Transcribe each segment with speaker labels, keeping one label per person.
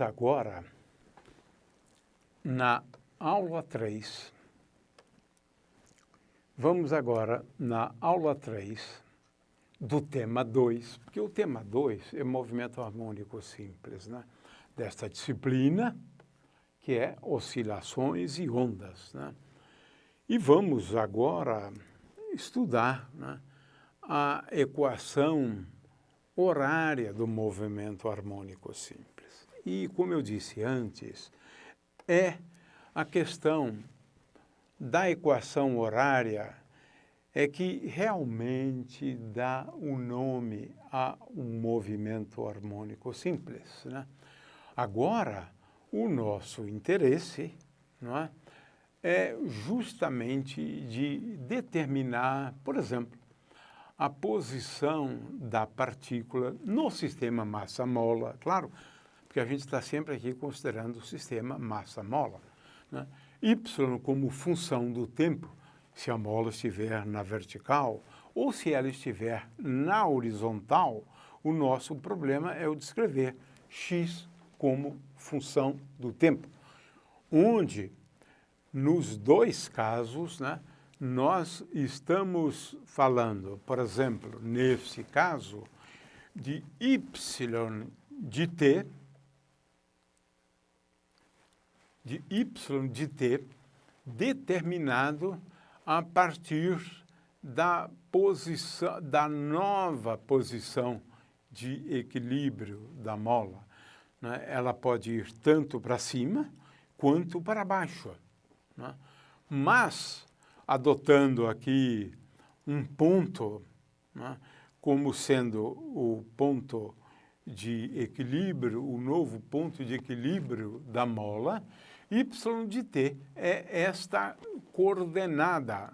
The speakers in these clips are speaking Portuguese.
Speaker 1: Vamos agora na aula 3. Vamos agora na aula 3 do tema 2, porque o tema 2 é movimento harmônico simples, né? Desta disciplina, que é oscilações e ondas, né? E vamos agora estudar, né, a equação horária do movimento harmônico simples. E, como eu disse antes, é a questão da equação horária é que realmente dá o nome a um movimento harmônico simples, né? Agora, o nosso interesse, não é, é justamente de determinar, por exemplo, a posição da partícula no sistema massa-mola, claro, porque a gente está sempre aqui considerando o sistema massa-mola, né? Y como função do tempo, se a mola estiver na vertical ou se ela estiver na horizontal, o nosso problema é o de escrever x como função do tempo, onde, nos dois casos, né, nós estamos falando, por exemplo, nesse caso, de y de t determinado a partir da posição, da nova posição de equilíbrio da mola, né? Ela pode ir tanto para cima quanto para baixo, né? Mas, adotando aqui um ponto, né, como sendo o ponto de equilíbrio, o novo ponto de equilíbrio da mola, y de t é esta coordenada,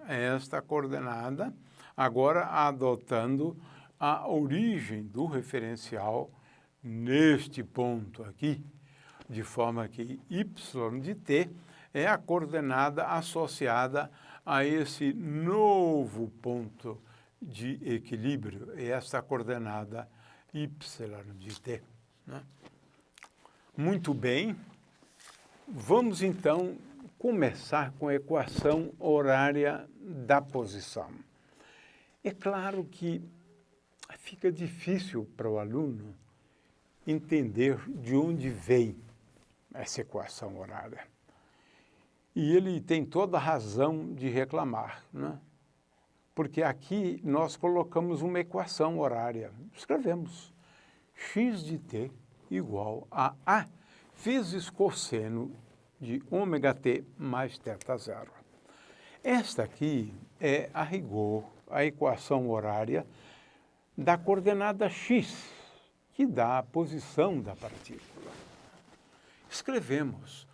Speaker 1: agora adotando a origem do referencial neste ponto aqui, de forma que y de t é a coordenada associada a esse novo ponto de equilíbrio, é essa coordenada y de t, né? Muito bem, vamos então começar com a equação horária da posição. É claro que fica difícil para o aluno entender de onde vem essa equação horária. E ele tem toda a razão de reclamar, né? Porque aqui nós colocamos uma equação horária. Escrevemos x de t igual a A vezes cosseno de ômega t mais θ zero. Esta aqui é, a rigor, a equação horária da coordenada x, que dá a posição da partícula. Escrevemos.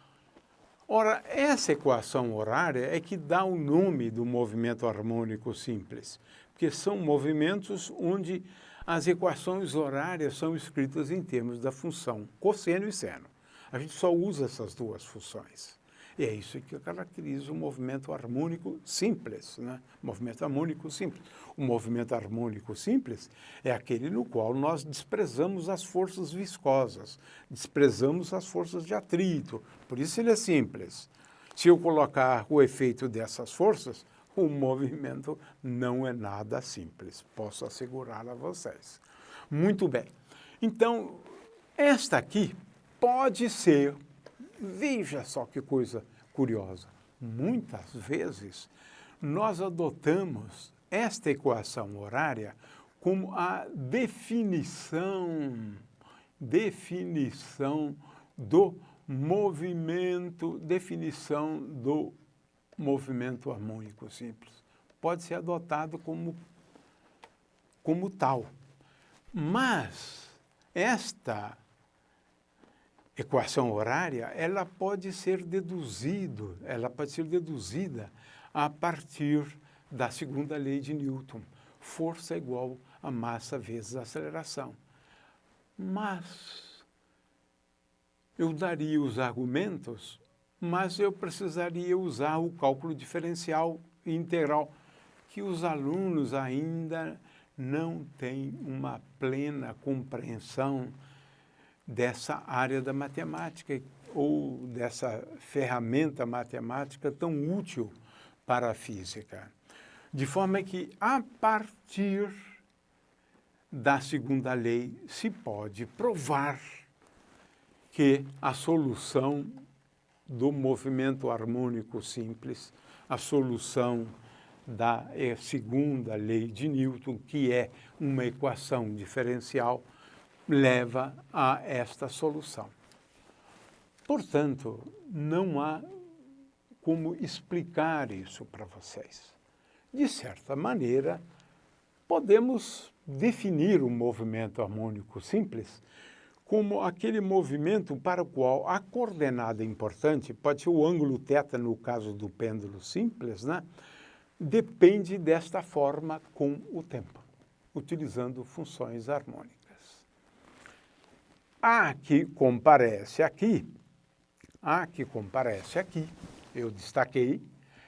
Speaker 1: Ora, essa equação horária é que dá o nome do movimento harmônico simples, porque são movimentos onde as equações horárias são escritas em termos da função cosseno e seno. A gente só usa essas duas funções. E é isso que caracteriza o movimento harmônico simples, né? Movimento harmônico simples. O movimento harmônico simples é aquele no qual nós desprezamos as forças viscosas, desprezamos as forças de atrito. Por isso ele é simples. Se eu colocar o efeito dessas forças, o movimento não é nada simples. Posso assegurar a vocês. Muito bem. Então, esta aqui pode ser, veja só que coisa curiosa, muitas vezes nós adotamos esta equação horária como a definição do movimento harmônico simples. Pode ser adotado como tal. Mas esta equação horária, ela pode ser deduzida a partir da segunda lei de Newton. Força igual a massa vezes aceleração. Mas eu daria os argumentos, mas eu precisaria usar o cálculo diferencial e integral, que os alunos ainda não têm uma plena compreensão dessa área da matemática ou dessa ferramenta matemática tão útil para a física. De forma que, a partir da segunda lei, se pode provar que a solução do movimento harmônico simples, a solução da segunda lei de Newton, que é uma equação diferencial, leva a esta solução. Portanto, não há como explicar isso para vocês. De certa maneira, podemos definir o movimento harmônico simples como aquele movimento para o qual a coordenada importante, pode ser o ângulo θ no caso do pêndulo simples, né? Depende desta forma com o tempo, utilizando funções harmônicas. A que comparece aqui, eu destaquei,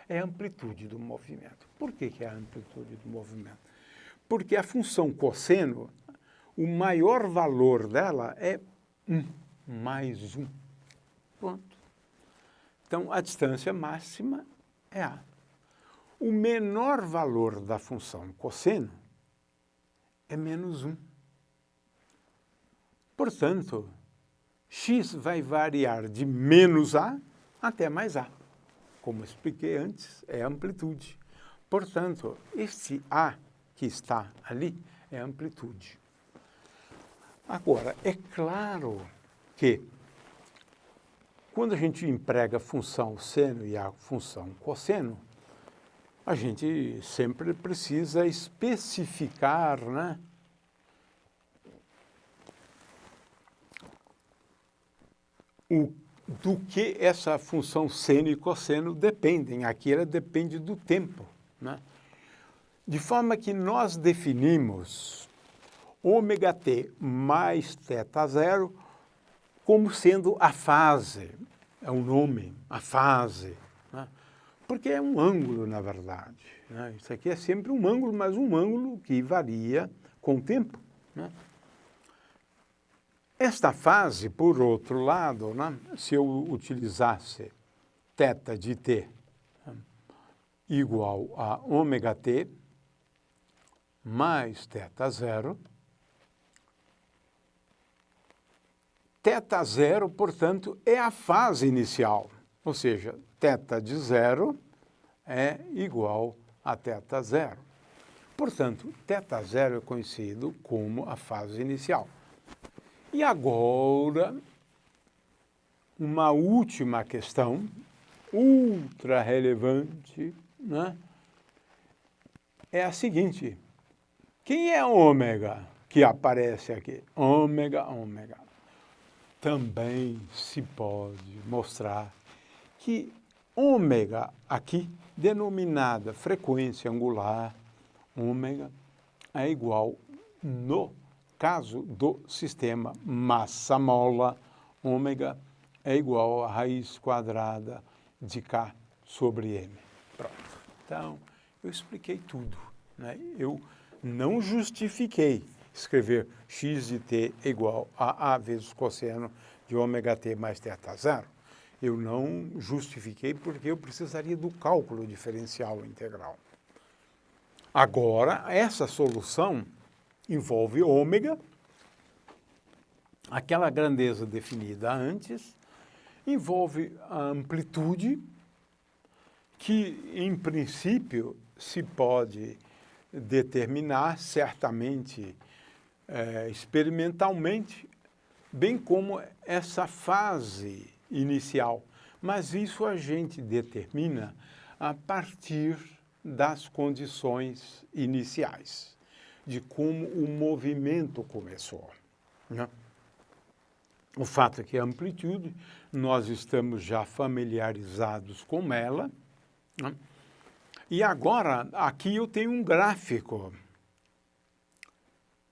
Speaker 1: é a amplitude do movimento. Por que é a amplitude do movimento? Porque a função cosseno, o maior valor dela é 1 mais 1. Ponto. Então, a distância máxima é A. O menor valor da função cosseno é menos 1. Portanto, x vai variar de menos A até mais A. Como expliquei antes, é a amplitude. Portanto, este A que está ali é a amplitude. Agora, é claro que quando a gente emprega a função seno e a função cosseno, a gente sempre precisa especificar, né, do que essa função seno e cosseno dependem. Aqui ela depende do tempo, né? De forma que nós definimos ômega-t mais θ0 como sendo a fase, é o nome, a fase, né? Porque é um ângulo, na verdade, né? Isso aqui é sempre um ângulo, mas um ângulo que varia com o tempo, né? Esta fase, por outro lado, né, se eu utilizasse θ de t, né, igual a ômega-t mais θ0, θ0, portanto, é a fase inicial, ou seja, θ de 0 é igual a θ0. Portanto, θ0 é conhecido como a fase inicial. E agora, uma última questão, ultra relevante, né, é a seguinte: quem é ômega que aparece aqui? Ômega. Também se pode mostrar que ômega aqui, denominada frequência angular, ômega, é igual, no caso do sistema massa-mola, ômega é igual a raiz quadrada de K sobre M. Pronto. Então, eu expliquei tudo, né? Eu não justifiquei escrever x de t é igual a vezes cosseno de ômega-t mais θ0. Eu não justifiquei porque eu precisaria do cálculo diferencial integral. Agora, essa solução envolve ômega, aquela grandeza definida antes, envolve a amplitude, que, em princípio, se pode determinar certamente experimentalmente, bem como essa fase inicial. Mas isso a gente determina a partir das condições iniciais, de como o movimento começou, né? O fato é que a amplitude, nós estamos já familiarizados com ela, né? E agora, aqui eu tenho um gráfico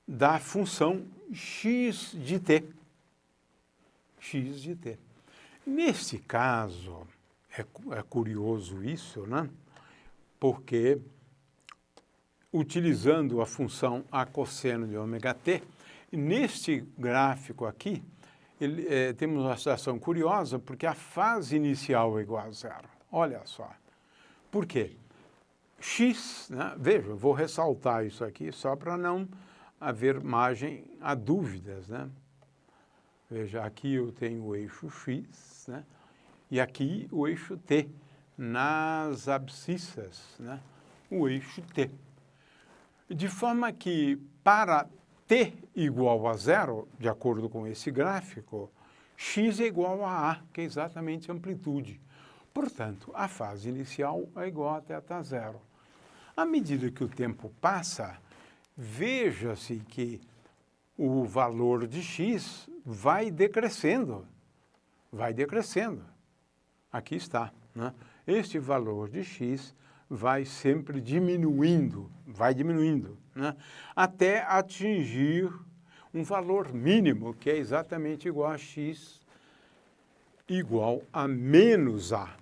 Speaker 1: da função x de t. X de t. Nesse caso, é curioso isso, né? Porque, utilizando a função a cosseno de ômega t, neste gráfico aqui, temos uma situação curiosa, porque a fase inicial é igual a zero. Olha só. Por quê? X, né? Veja, eu vou ressaltar isso aqui só para não haver margem a dúvidas, né? Veja, aqui eu tenho o eixo X, né? E aqui o eixo T, nas abscissas, né? O eixo T. De forma que, para T igual a zero, de acordo com esse gráfico, X é igual a que é exatamente a amplitude. Portanto, a fase inicial é igual a θ zero. À medida que o tempo passa, veja-se que o valor de x vai decrescendo. Vai decrescendo. Aqui está, né? Este valor de x vai sempre diminuindo, né? Até atingir um valor mínimo, que é exatamente igual a x igual a menos A.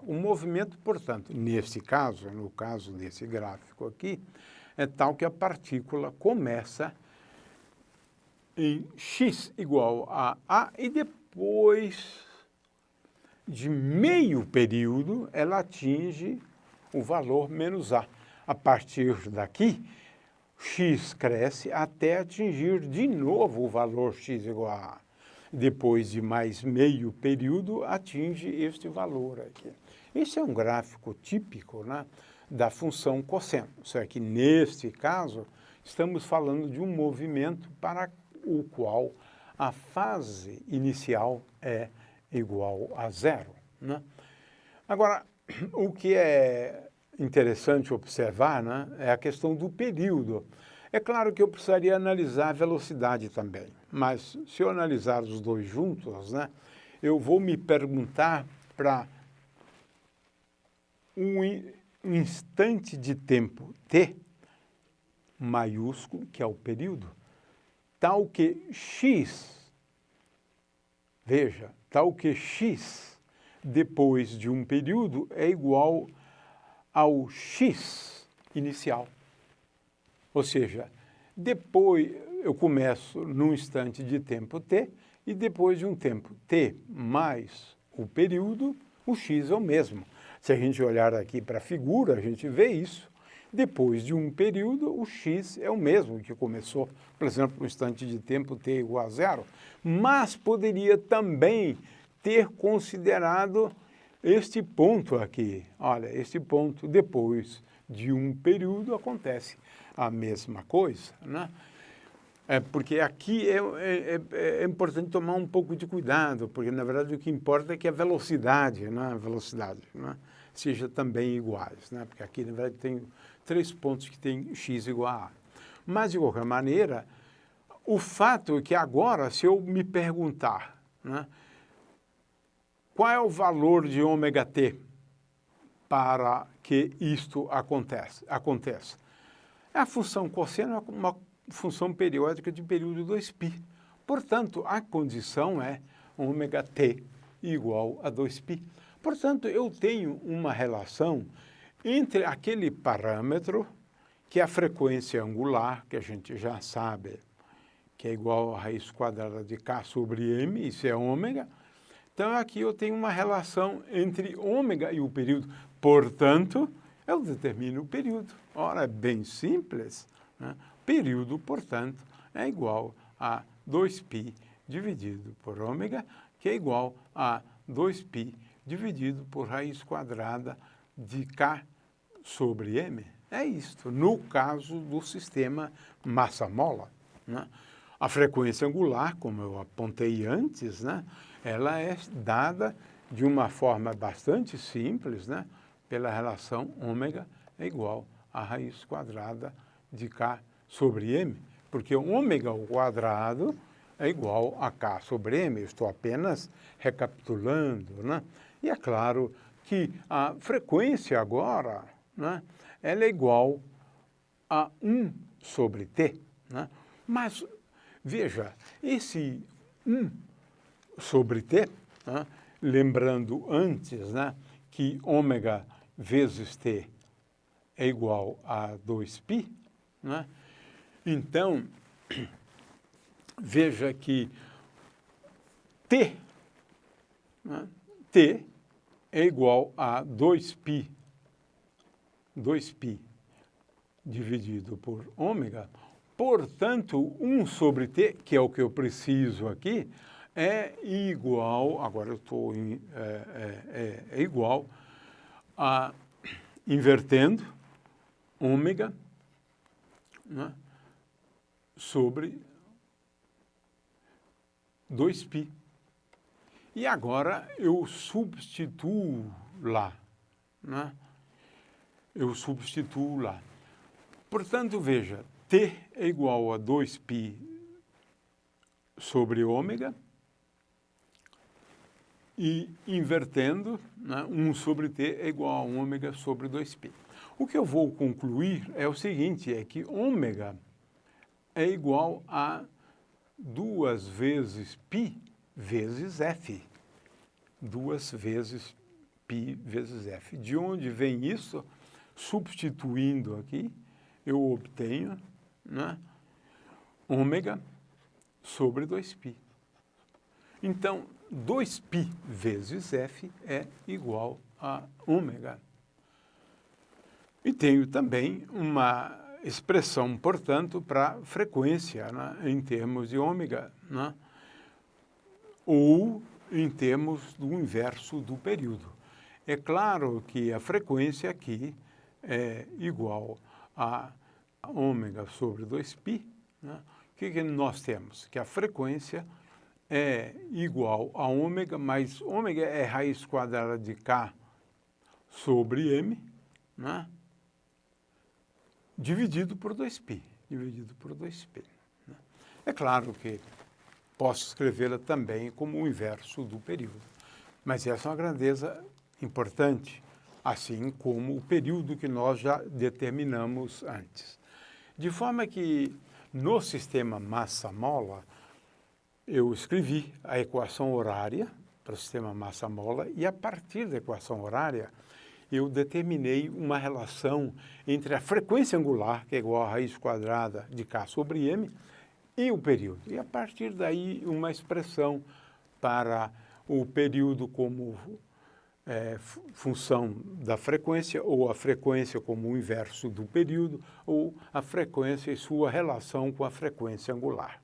Speaker 1: O movimento, portanto, nesse caso, no caso desse gráfico aqui, é tal que a partícula começa em x igual a e depois de meio período ela atinge o valor menos A. A partir daqui, x cresce até atingir de novo o valor x igual a A. Depois de mais meio período, atinge este valor aqui. Esse é um gráfico típico, né, da função cosseno. Só que, neste caso, estamos falando de um movimento para o qual a fase inicial é igual a zero, né? Agora, o que é interessante observar, né, é a questão do período. É claro que eu precisaria analisar a velocidade também, mas se eu analisar os dois juntos, né, eu vou me perguntar para um instante de tempo t maiúsculo, que é o período, tal que x, veja, tal que x depois de um período é igual ao x inicial. Ou seja, depois eu começo num instante de tempo t e depois de um tempo t mais o período, o x é o mesmo. Se a gente olhar aqui para a figura, a gente vê isso. Depois de um período, o x é o mesmo que começou, por exemplo, no instante de tempo t igual a zero, mas poderia também ter considerado este ponto aqui. Olha, este ponto, depois de um período, acontece a mesma coisa, né? Porque aqui é importante tomar um pouco de cuidado, porque, na verdade, o que importa é que a velocidade, né, seja também iguais, né? Porque aqui, na verdade, tem 3 pontos que tem x igual a A. Mas, de qualquer maneira, o fato é que agora, se eu me perguntar, né, qual é o valor de ômega-t para que isto aconteça? A função cosseno é uma função periódica de período 2π. Portanto, a condição é ômega-t igual a 2π. Portanto, eu tenho uma relação entre aquele parâmetro, que é a frequência angular, que a gente já sabe, que é igual a raiz quadrada de k sobre m, isso é ômega. Então, aqui eu tenho uma relação entre ômega e o período. Portanto, eu determino o período. Ora, é bem simples, né? Período, portanto, é igual a 2π dividido por ômega, que é igual a 2π dividido por raiz quadrada de k sobre m. É isto, no caso do sistema massa-mola, né? A frequência angular, como eu apontei antes, né, ela é dada de uma forma bastante simples, né, pela relação ômega é igual a raiz quadrada de k sobre m, porque o ômega ao quadrado é igual a k sobre m. Eu estou apenas recapitulando, né? E é claro que a frequência agora, né, ela é igual a 1 sobre t, né? Mas, veja, esse 1 sobre t, né, lembrando antes, né, que ômega vezes t é igual a 2π, né? Então, veja que T, né? T é igual a 2π dividido por ômega. Portanto, 1 sobre t, que é o que eu preciso aqui, é igual, agora eu estou é igual a, invertendo, ômega, né, sobre 2π. E agora eu substituo lá, né? Eu substituo lá. Portanto, veja, t é igual a 2π sobre ômega, e invertendo, né, 1 sobre t é igual a ômega sobre 2π. O que eu vou concluir é o seguinte, é que ômega é igual a 2 vezes π vezes f. 2 vezes π vezes f. De onde vem isso? Substituindo aqui, eu obtenho, né, ômega sobre 2π. Então, 2π vezes f é igual a ômega. E tenho também uma expressão, portanto, para frequência, né, em termos de ômega, né, ou em termos do inverso do período. É claro que a frequência aqui é igual a ômega sobre 2π. Né? O que nós temos? Que a frequência é igual a ômega, mas ômega é raiz quadrada de k sobre m, né? Dividido por 2π. Né? É claro que posso escrevê-la também como o inverso do período, mas essa é uma grandeza importante, assim como o período que nós já determinamos antes. De forma que, no sistema massa-mola, eu escrevi a equação horária para o sistema massa-mola e, a partir da equação horária, eu determinei uma relação entre a frequência angular, que é igual a raiz quadrada de k sobre m, e o período. E, a partir daí, uma expressão para o período como função da frequência, ou a frequência como o inverso do período, ou a frequência e sua relação com a frequência angular.